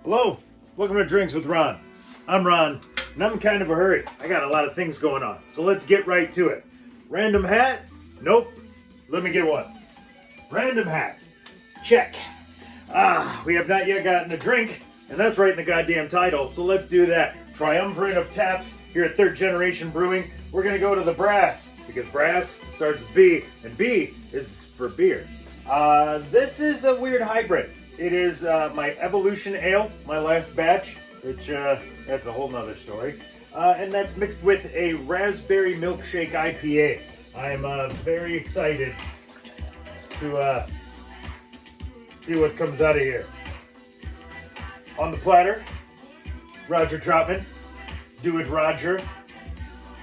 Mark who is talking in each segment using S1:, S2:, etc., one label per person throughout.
S1: Hello, welcome to Drinks with Ron. I'm Ron, and I'm in kind of a hurry. I got a lot of things going on, so let's get right to it. Random hat? Nope. Let me get one. Random hat. Check. We have not yet gotten a drink, and that's right in the goddamn title, so let's do that. Triumvirate of taps here at Third Generation Brewing. We're gonna go to the brass, because brass starts with B, and B is for beer. This is a weird hybrid. It is my Evolution Ale, my last batch, which that's a whole nother story. And that's mixed with a Raspberry Milkshake IPA. I'm very excited to see what comes out of here. On the platter, Roger Troutman. Do it, Roger.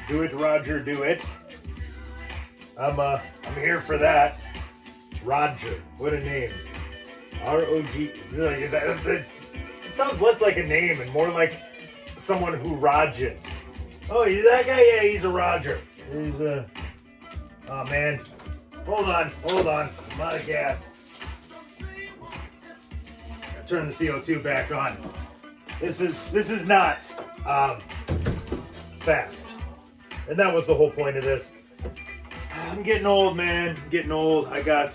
S1: Do it, Roger, do it. I'm here for that. Roger, what a name. R-O-G. It sounds less like a name and more like someone who Rodges. Oh, you that guy? Yeah, he's a Roger. He's a... Oh, man. Hold on. I'm out of gas. Gotta turn the CO2 back on. This is not fast. And that was the whole point of this. I'm getting old, man. I'm getting old. I got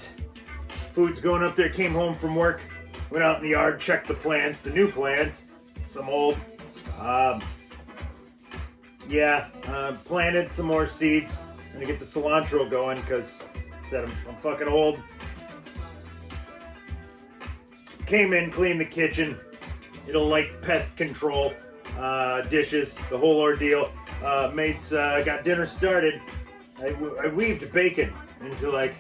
S1: food's going up there. Came home from work. Went out in the yard, checked the plants, the new plants. Some old. Planted some more seeds. I'm gonna get the cilantro going because I said I'm fucking old. Came in, cleaned the kitchen. It'll like pest control, dishes, the whole ordeal. Got dinner started. I weaved bacon into like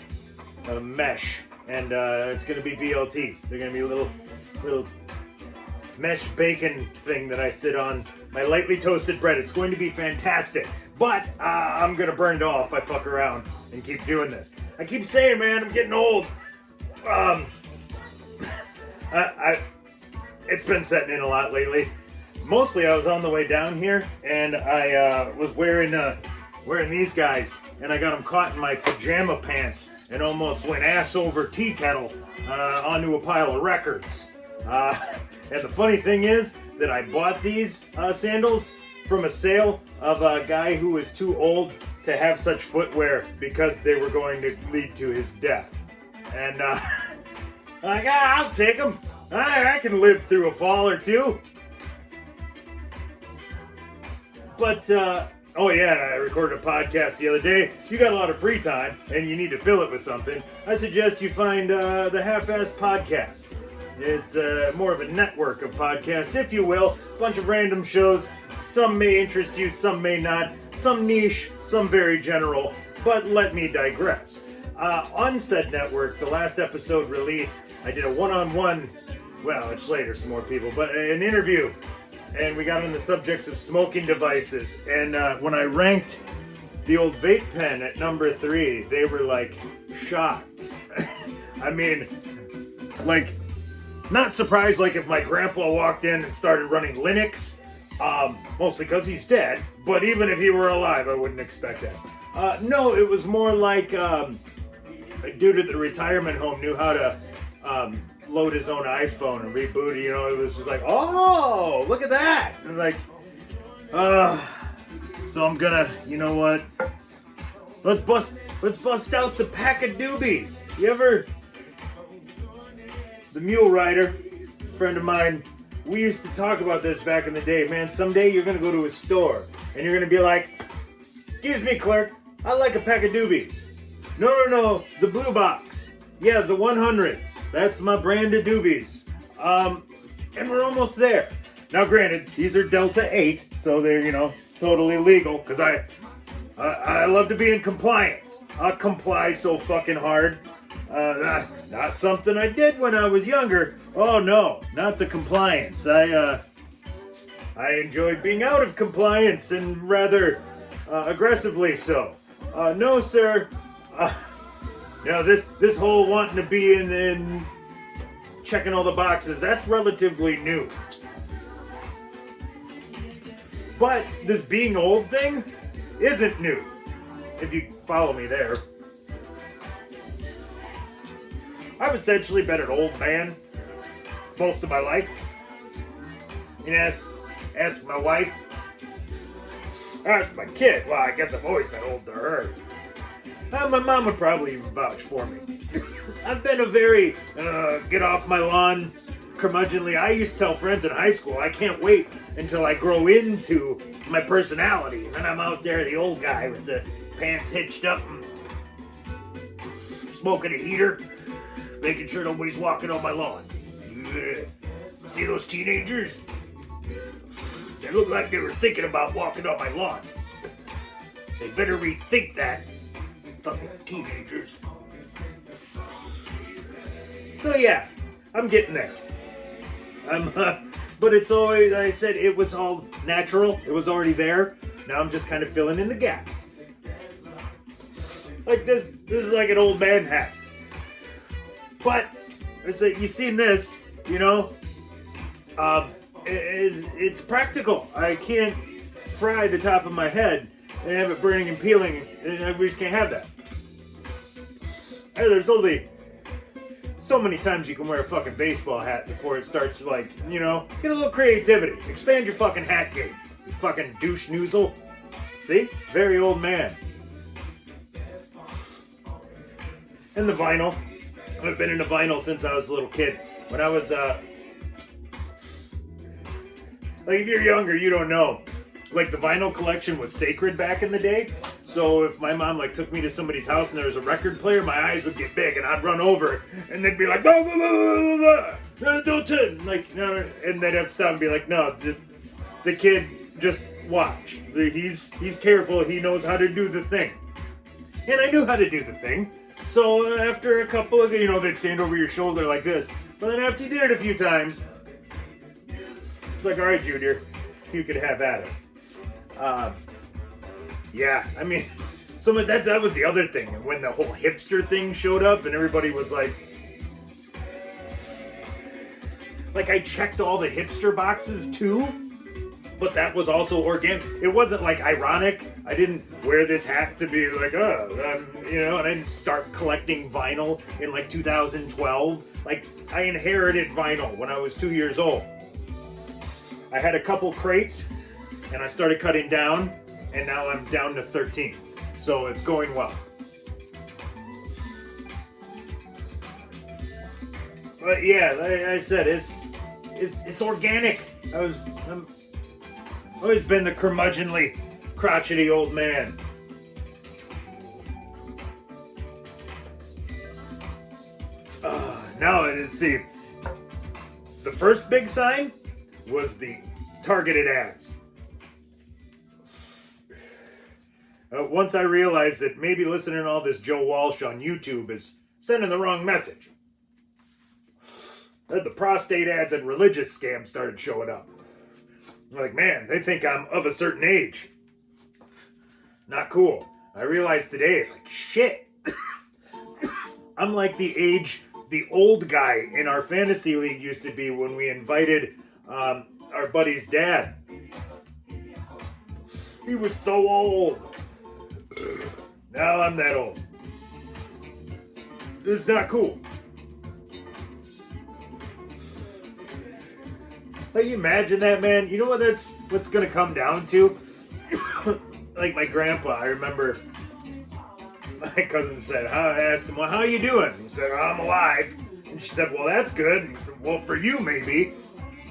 S1: a mesh, and it's gonna be BLTs. They're gonna be a little mesh bacon thing that I sit on my lightly toasted bread. It's going to be fantastic, but I'm gonna burn it off if I fuck around and keep doing this. I keep saying, man, I'm getting old. It's been setting in a lot lately. Mostly I was on the way down here, and I was wearing these guys, and I got them caught in my pajama pants and almost went ass over tea kettle onto a pile of records. And the funny thing is that I bought these sandals from a sale of a guy who was too old to have such footwear because they were going to lead to his death. And I'll take them. I can live through a fall or two. But, I recorded a podcast the other day. If you got a lot of free time and you need to fill it with something, I suggest you find the Half-Assed Podcast. It's more of a network of podcasts, if you will. A bunch of random shows. Some may interest you, some may not. Some niche, some very general. But let me digress. On said network, the last episode released, I did a one-on-one, well, it's later, some more people, but an interview. And we got on the subjects of smoking devices. And when I ranked the old vape pen at number 3, they were like shocked. I mean, like, not surprised like if my grandpa walked in and started running Linux, mostly because he's dead, but even if he were alive, I wouldn't expect that. No, it was more like a dude at the retirement home knew how to load his own iPhone and reboot it. You know, it was just like, oh, look at that. And like, so I'm gonna, you know what? Let's bust out the pack of doobies. The mule rider, friend of mine, we used to talk about this back in the day. Man, someday you're gonna go to a store and you're gonna be like, excuse me, clerk, I'd like a pack of doobies. No, the blue box. Yeah, the 100s. That's my brand of doobies. And we're almost there. Now, granted, these are Delta 8, so they're, totally legal, because I love to be in compliance. I'll comply so fucking hard. Not something I did when I was younger. Oh, no, not the compliance. I enjoyed being out of compliance, and rather aggressively so. No, sir. This whole wanting to be in checking all the boxes, that's relatively new. But this being old thing isn't new, if you follow me there. I've essentially been an old man most of my life. And ask my wife. Ask my kid. Well, I guess I've always been old to her. My mom would probably even vouch for me. I've been a very get off my lawn, curmudgeonly. I used to tell friends in high school, I can't wait until I grow into my personality. And then I'm out there, the old guy with the pants hitched up and smoking a heater, making sure nobody's walking on my lawn. See those teenagers? They look like they were thinking about walking on my lawn. They better rethink that. Fucking teenagers. So yeah, I'm getting there. But it's always, I said, it was all natural. It was already there. Now I'm just kind of filling in the gaps. Like this is like an old man hat. But you seen this, you know? It's practical. I can't fry the top of my head and have it burning and peeling. We just can't have that. There's only so many times you can wear a fucking baseball hat before it starts to, like, you know, get a little creativity. Expand your fucking hat game, you fucking douche noozle. See? Very old man. And the vinyl. I've been into vinyl since I was a little kid. When I was, like, if you're younger, you don't know. Like, the vinyl collection was sacred back in the day. So if my mom, like, took me to somebody's house and there was a record player, my eyes would get big and I'd run over and they'd be like, blah, blah, blah, blah, blah. Don't, like, no, and they'd have to stop and be like, no, the kid, just watch. He's careful. He knows how to do the thing. And I knew how to do the thing. So after a couple of, you know, they'd stand over your shoulder like this. But then after you did it a few times, it's like, all right, Junior, you could have at it. Yeah, I mean, that was the other thing. When the whole hipster thing showed up and everybody was like I checked all the hipster boxes too, but that was also organic. It wasn't like ironic. I didn't wear this hat to be like, you know, and I didn't start collecting vinyl in like 2012. Like, I inherited vinyl when I was 2 years old. I had a couple crates and I started cutting down, and now I'm down to 13. So it's going well. But yeah, like I said, it's organic. I've always been the curmudgeonly, crotchety old man. Now let's see. The first big sign was the targeted ads. Once I realized that maybe listening to all this Joe Walsh on YouTube is sending the wrong message. Then the prostate ads and religious scams started showing up. I'm like, man, they think I'm of a certain age. Not cool. I realized today, it's like, shit. I'm like the age the old guy in our fantasy league used to be when we invited our buddy's dad. He was so old. Now I'm that old. It's not cool. Like, you imagine that, man? You know what's gonna come down to? Like my grandpa, I remember my cousin said, I asked him, well, how are you doing? He said, I'm alive. And she said, well, that's good. And he said, well, for you, maybe.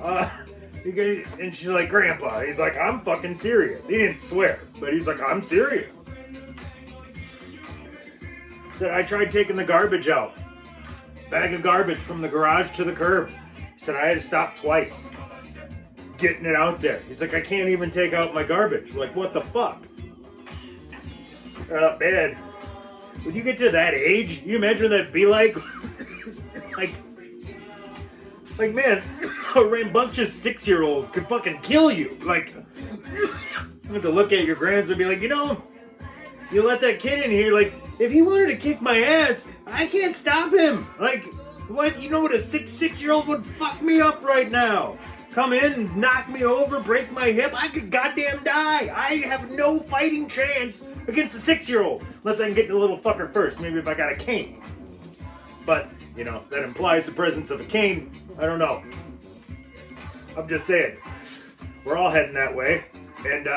S1: And she's like, Grandpa. He's like, I'm fucking serious. He didn't swear, but he's like, I'm serious. Said, I tried taking the garbage out. Bag of garbage from the garage to the curb. He said, I had to stop twice. Getting it out there. He's like, I can't even take out my garbage. We're like, what the fuck? Man. When you get to that age, you imagine that'd be like, like, man, a rambunctious 6-year-old could fucking kill you. Like, you have to look at your grandson and be like, you know, you let that kid in here, like, if he wanted to kick my ass, I can't stop him. Like, what? You know what, a 6-year-old would fuck me up right now. Come in, knock me over, break my hip, I could goddamn die. I have no fighting chance against a 6-year-old. Unless I can get the little fucker first, maybe if I got a cane. But You know, that implies the presence of a cane. I don't know. I'm just saying. We're all heading that way. And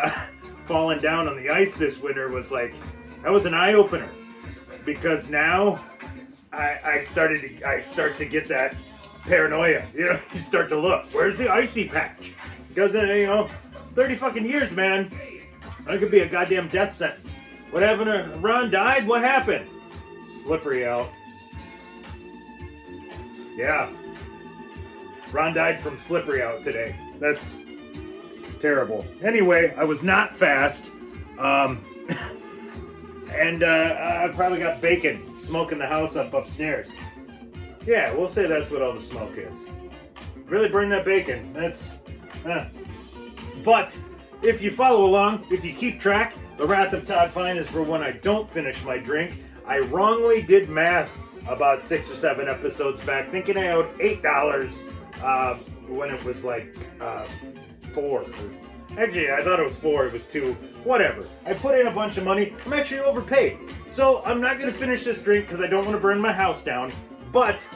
S1: falling down on the ice this winter was like, that was an eye-opener. Because now I start to get that paranoia. You know, you start to look. Where's the icy patch? Because, 30 fucking years, man. That could be a goddamn death sentence. What happened to Ron died? What happened? Slippery out. Yeah. Ron died from slippery out today. That's terrible. Anyway, I was not fast. And I probably got bacon smoking the house up upstairs. Yeah, we'll say that's what all the smoke is. Really burn that bacon. That's... But if you follow along, if you keep track, the Wrath of Todd Fine is for when I don't finish my drink. I wrongly did math about 6 or 7 episodes back, thinking I owed $8 when it was like 4. Actually, I thought it was 4, it was 2. Whatever. I put in a bunch of money. I'm actually overpaid. So I'm not going to finish this drink because I don't want to burn my house down. But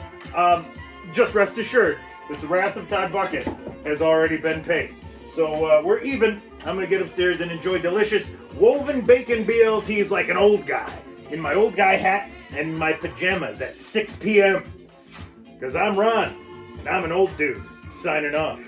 S1: just rest assured that the Wrath of Todd bucket has already been paid. So we're even. I'm going to get upstairs and enjoy delicious woven bacon BLTs like an old guy. In my old guy hat and my pajamas at 6 p.m. Because I'm Ron, and I'm an old dude. Signing off.